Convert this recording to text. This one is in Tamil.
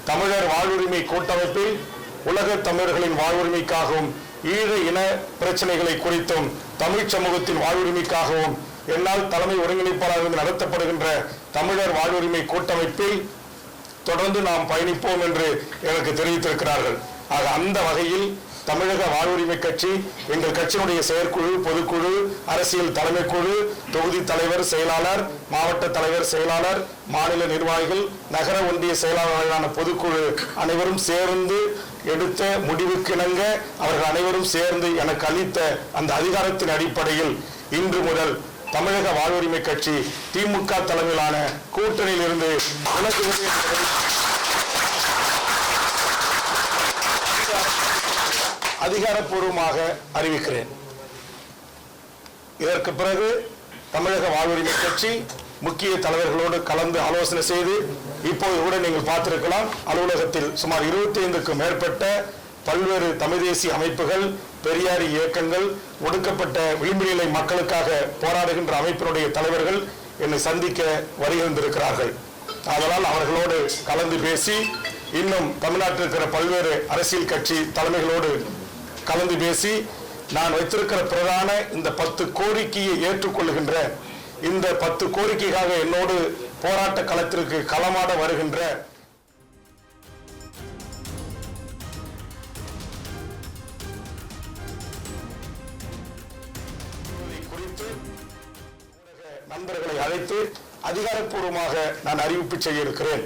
தமிழர் வாழ்வுரிமை கூட்டமைப்பில் உலக தமிழர்களின் வாழ்வுரிமைக்காகவும் ஈழ இன பிரச்சனைகளை குறித்தும் தமிழ் சமூகத்தின் வாழ்வுரிமைக்காகவும் என்னால் தலைமை ஒருங்கிணைப்பாளர்கள் நடத்தப்படுகின்ற தமிழர் வாழ்வுரிமை கூட்டமைப்பில் தொடர்ந்து நாம் பயணிப்போம் என்று எனக்கு தெரிவித்திருக்கிறார்கள். ஆக அந்த வகையில் தமிழக வாழ்வுரிமை கட்சி எங்கள் கட்சியினுடைய செயற்குழு, பொதுக்குழு, அரசியல் தலைமைக்குழு, தொகுதி தலைவர், செயலாளர், மாவட்ட தலைவர், செயலாளர், மாநில நிர்வாகிகள், நகர ஒன்றிய செயலாளர்களான பொதுக்குழு அனைவரும் சேர்ந்து எடுத்த முடிவுக்கிணங்க அவர்கள் அனைவரும் சேர்ந்து எனக்கு அளித்த அந்த அதிகாரத்தின் அடிப்படையில் இன்று முதல் தமிழக வாழ்வுரிமை கட்சி திமுக தலைமையிலான கூட்டணியில் இருந்து விலகுவது என்பதை அதிகாரப்பூர்வமாக அறிவிக்கிறேன். இதற்கு பிறகு தமிழக வாழ்வுரிமை கட்சி முக்கிய தலைவர்களோடு கலந்து ஆலோசனை செய்து இப்போது கூட நீங்கள் பார்த்திருக்கலாம், அலுவலகத்தில் சுமார் 25க்கும் மேற்பட்ட பல்வேறு தமிழ் தேசிய அமைப்புகள், பெரியாரி இயக்கங்கள், ஒடுக்கப்பட்ட விளிம்பு நிலை மக்களுக்காக போராடுகின்ற அமைப்பினுடைய தலைவர்கள் என்னை சந்திக்க வருகின்றிருக்கிறார்கள். அதனால் அவர்களோடு கலந்து பேசி இன்னும் தமிழ்நாட்டில் இருக்கிற பல்வேறு அரசியல் கட்சி தலைமைகளோடு கலந்து பேசி நான் வைத்திருக்கிற பிரதான இந்த 10 கோரிக்கையை ஏற்றுக்கொள்கின்ற, இந்த 10 கோரிக்கைக்காக என்னோடு போராட்ட களத்திற்கு களமாட வருகின்ற குறித்து நண்பர்களை அழைத்து அதிகாரப்பூர்வமாக நான் அறிவிப்பு செய்ய இருக்கிறேன்.